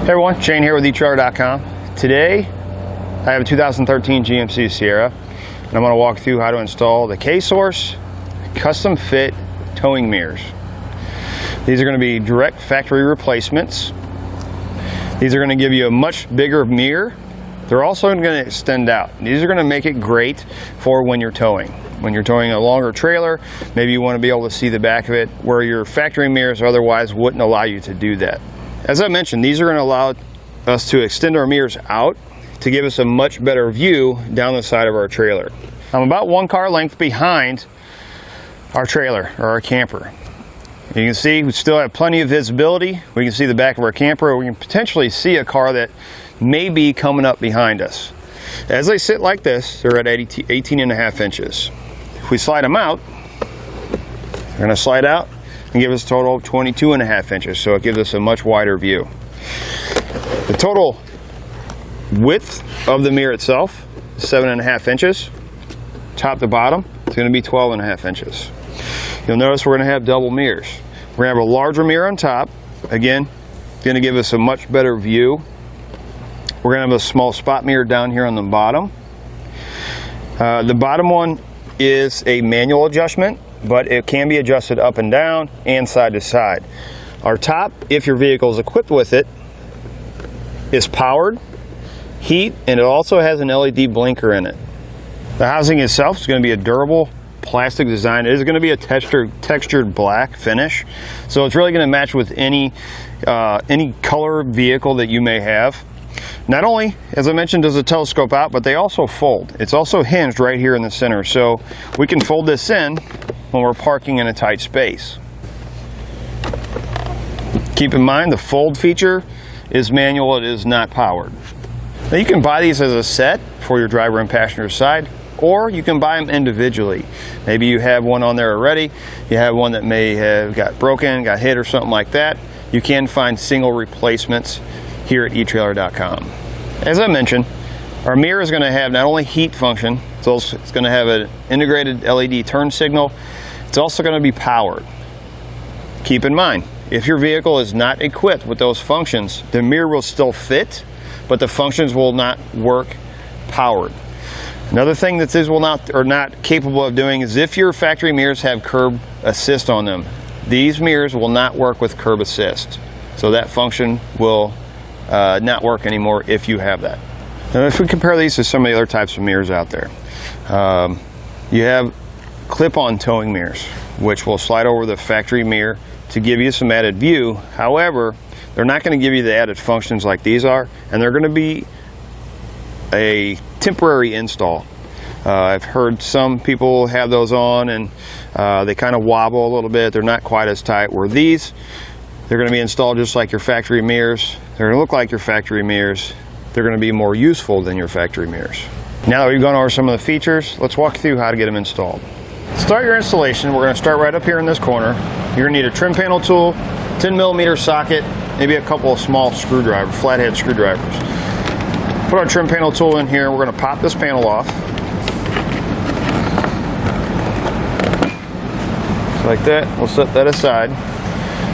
Hey everyone, Shane here with eTrailer.com. Today I have a 2013 GMC Sierra and I'm going to walk through how to install the K-Source custom fit towing mirrors. These are going to be direct factory replacements. These are going to give you a much bigger mirror. They're also going to extend out. These are going to make it great for when you're towing. When you're towing a longer trailer, maybe you want to be able to see the back of it where your factory mirrors otherwise wouldn't allow you to do that. As I mentioned, these are going to allow us to extend our mirrors out to give us a much better view down the side of our trailer. I'm about one car length behind our trailer or our camper. You can see we still have plenty of visibility. We can see the back of our camper. We can potentially see a car that may be coming up behind us. As they sit like this, they're at 18.5 inches. If we slide them out, they're going to slide out and give us a total of 22.5 inches, so it gives us a much wider view. The total width of the mirror itself is 7.5 inches. Top to bottom, it's going to be 12.5 inches. You'll notice we're going to have double mirrors. We're going to have a larger mirror on top. Again, going to give us a much better view. We're going to have a small spot mirror down here on the bottom. The bottom one is a manual adjustment, but it can be adjusted up and down and side to side. Our top, if your vehicle is equipped with it, is powered, heat, and it also has an LED blinker in it. The housing itself is going to be a durable plastic design. It is going to be a textured black finish, so it's really going to match with any color vehicle that you may have. Not only, as I mentioned, does it telescope out, but they also fold. It's also hinged right here in the center, so we can fold this in when we're parking in a tight space. Keep in mind the fold feature is manual, it is not powered. Now you can buy these as a set for your driver and passenger side, or you can buy them individually. Maybe you have one on there already, you have one that may have got broken, got hit or something like that. You can find single replacements here at eTrailer.com. As I mentioned, our mirror is going to have not only heat function, it's going to have an integrated LED turn signal. It's also going to be powered. Keep in mind, if your vehicle is not equipped with those functions, the mirror will still fit, but the functions will not work powered. Another thing that these will not capable of doing is if your factory mirrors have curb assist on them, these mirrors will not work with curb assist. So that function will not work anymore if you have that. Now if we compare these to some of the other types of mirrors out there, you have clip-on towing mirrors, which will slide over the factory mirror to give you some added view. However, they're not going to give you the added functions like these are, and they're going to be a temporary install. I've heard some people have those on and they kind of wobble a little bit. They're not quite as tight. Where these, they're going to be installed just like your factory mirrors. They're going to look like your factory mirrors. They're going to be more useful than your factory mirrors. Now that we've gone over some of the features, let's walk through how to get them installed. To start your installation, we're going to start right up here in this corner. You're going to need a trim panel tool, 10mm socket, maybe a couple of small screwdrivers, flathead screwdrivers. Put our trim panel tool in here. We're going to pop this panel off. Just like that. We'll set that aside.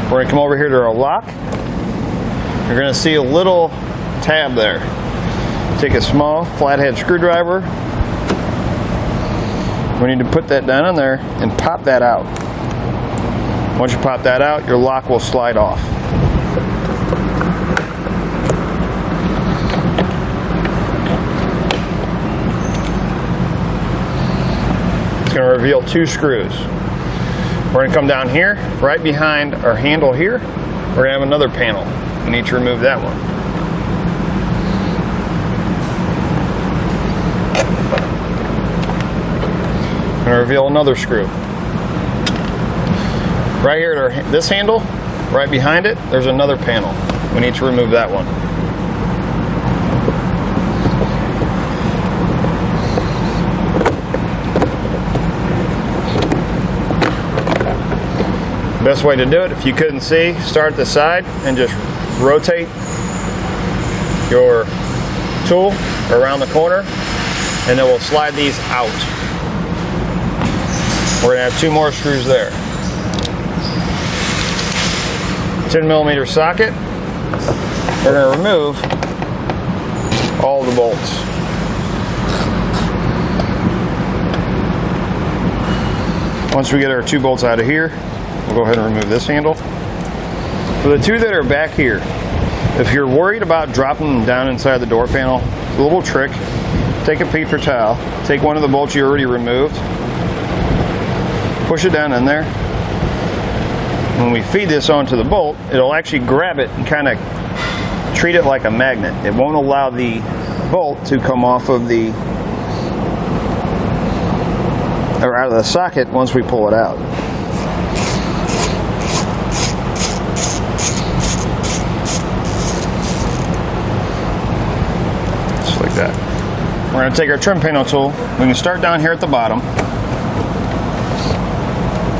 We're going to come over here to our lock. You're going to see a little tab there. Take a small flathead screwdriver. We need to put that down in there and pop that out. Once you pop that out, your lock will slide off. It's going to reveal two screws. We're going to come down here, right behind our handle here. We're going to have another panel. We need to remove that one. I'm going to reveal another screw. Right here at this handle, right behind it, there's another panel. We need to remove that one. Best way to do it, if you couldn't see, start at the side and just rotate your tool around the corner, and then we'll slide these out. We're going to have two more screws there. 10mm socket. we're going to remove all the bolts. Once we get our 2 bolts out of here, we'll go ahead and remove this handle. For the 2 that are back here, if you're worried about dropping them down inside the door panel, a little trick. Take a paper towel, take one of the bolts you already removed, push it down in there. When we feed this onto the bolt, it'll actually grab it and kind of treat it like a magnet. It won't allow the bolt to come off of the, or out of the socket once we pull it out. Just like that. We're going to take our trim panel tool. We can start down here at the bottom.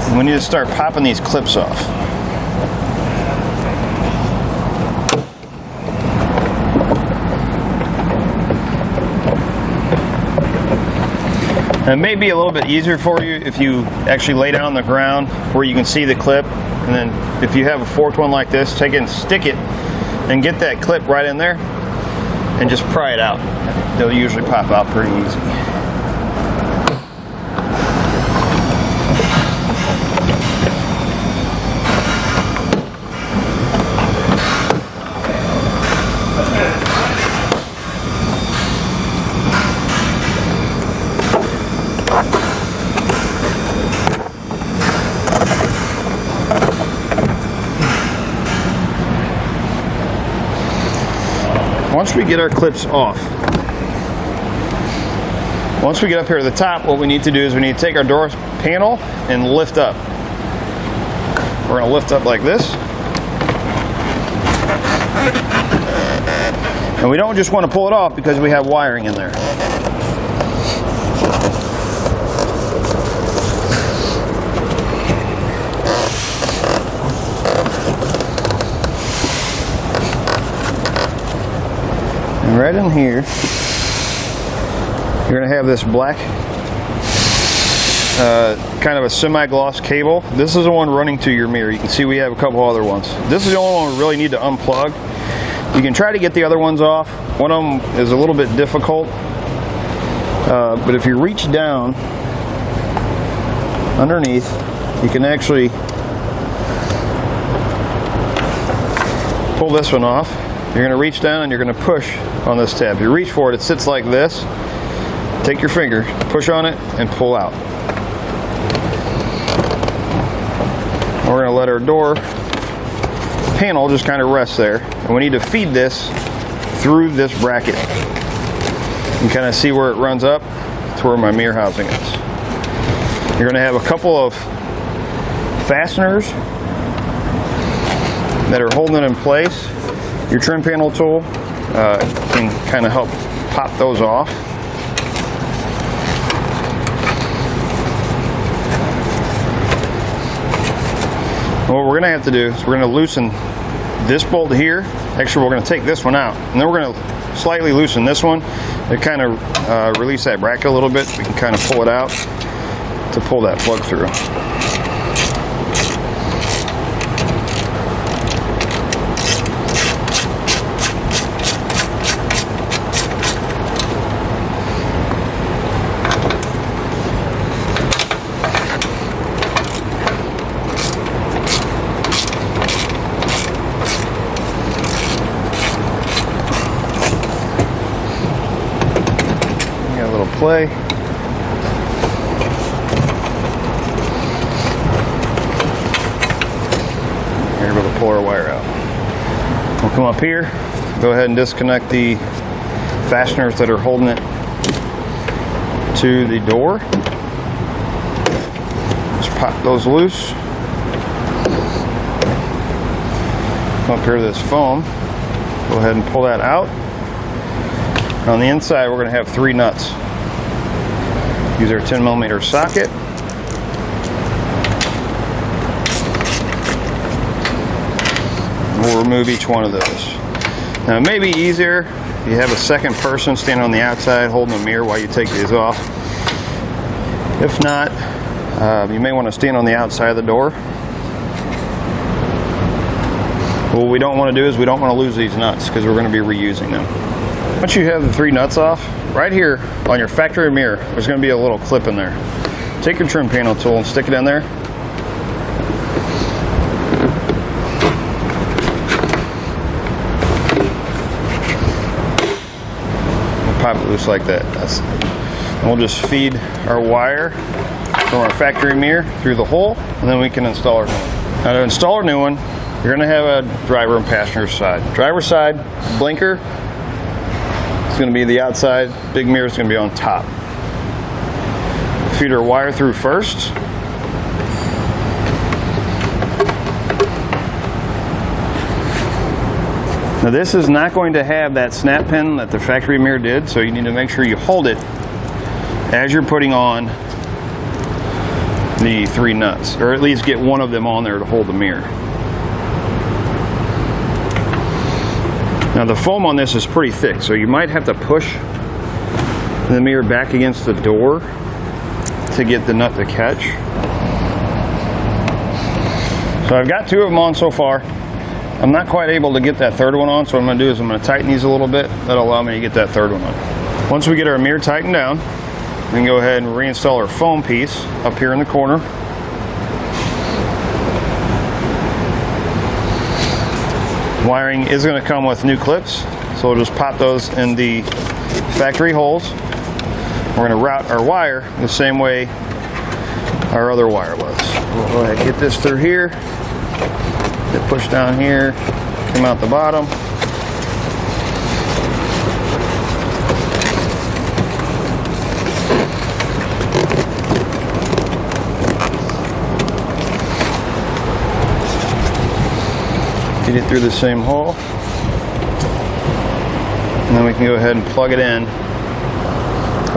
And we need to start popping these clips off. And it may be a little bit easier for you if you actually lay down on the ground where you can see the clip. And then if you have a forked one like this, take it and stick it and get that clip right in there and just pry it out. They'll usually pop out pretty easy. Once we get our clips off, once we get up here to the top, what we need to do is we need to take our door panel and lift up. We're going to lift up like this. And we don't just want to pull it off because we have wiring in there. And right in here, you're going to have this black kind of a semi-gloss cable. This is the one running to your mirror. You can see we have a couple other ones. This is the only one we really need to unplug. You can try to get the other ones off. One of them is a little bit difficult, but if you reach down underneath, you can actually pull this one off. You're going to reach down and you're going to push on this tab. If you reach for it, it sits like this. Take your finger, push on it, and pull out. We're going to let our door panel just kind of rest there. And we need to feed this through this bracket. You can kind of see where it runs up to where my mirror housing is. You're going to have a couple of fasteners that are holding it in place. Your trim panel tool can kind of help pop those off. What we're going to have to do is we're going to loosen this bolt here. Actually, we're going to take this one out, and then we're going to slightly loosen this one to kind of release that bracket a little bit. We can kind of pull it out to pull that plug through. Play. Here, we're going to pull our wire out. We'll come up here, go ahead and disconnect the fasteners that are holding it to the door. Just pop those loose. Come up here to this foam. Go ahead and pull that out. On the inside, we're going to have 3 nuts. Use our 10mm socket. We'll remove each one of those. Now, it may be easier if you have a second person standing on the outside holding the mirror while you take these off. If not, you may want to stand on the outside of the door. What we don't want to do is we don't want to lose these nuts because we're going to be reusing them. Once you have the 3 nuts off, right here on your factory mirror, there's going to be a little clip in there. Take your trim panel tool and stick it in there. We'll pop it loose like that. And we'll just feed our wire from our factory mirror through the hole, and then we can install our new one. Now to install our new one, you're going to have a driver and passenger side. Driver side, blinker, it's going to be the outside, big mirror is going to be on top. Feed our wire through first. Now this is not going to have that snap pin that the factory mirror did, so you need to make sure you hold it as you're putting on the 3 nuts, or at least get one of them on there to hold the mirror. Now the foam on this is pretty thick, so you might have to push the mirror back against the door to get the nut to catch. So I've got 2 of them on so far. I'm not quite able to get that 3rd one on, so what I'm going to do is I'm going to tighten these a little bit. That'll allow me to get that 3rd one on. Once we get our mirror tightened down, we can go ahead and reinstall our foam piece up here in the corner. Wiring is going to come with new clips, so we'll just pop those in the factory holes. We're going to route our wire the same way our other wire was. We'll go ahead and get this through here, get pushed down here, come out the bottom. Get it through the same hole, and then we can go ahead and plug it in.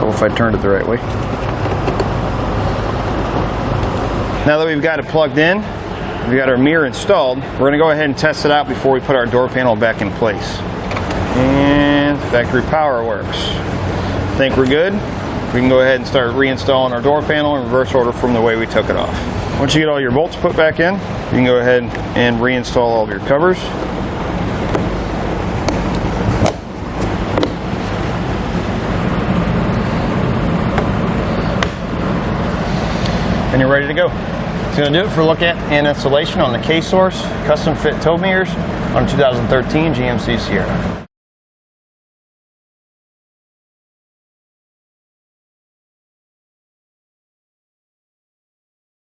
Oh, if I turned it the right way. Now that we've got it plugged in, we've got our mirror installed, we're going to go ahead and test it out before we put our door panel back in place. And factory power works. I think we're good. We can go ahead and start reinstalling our door panel in reverse order from the way we took it off. Once you get all your bolts put back in, you can go ahead and reinstall all of your covers. And you're ready to go. It's going to do it for a look at and installation on the K-Source custom fit tow mirrors on a 2013 GMC Sierra.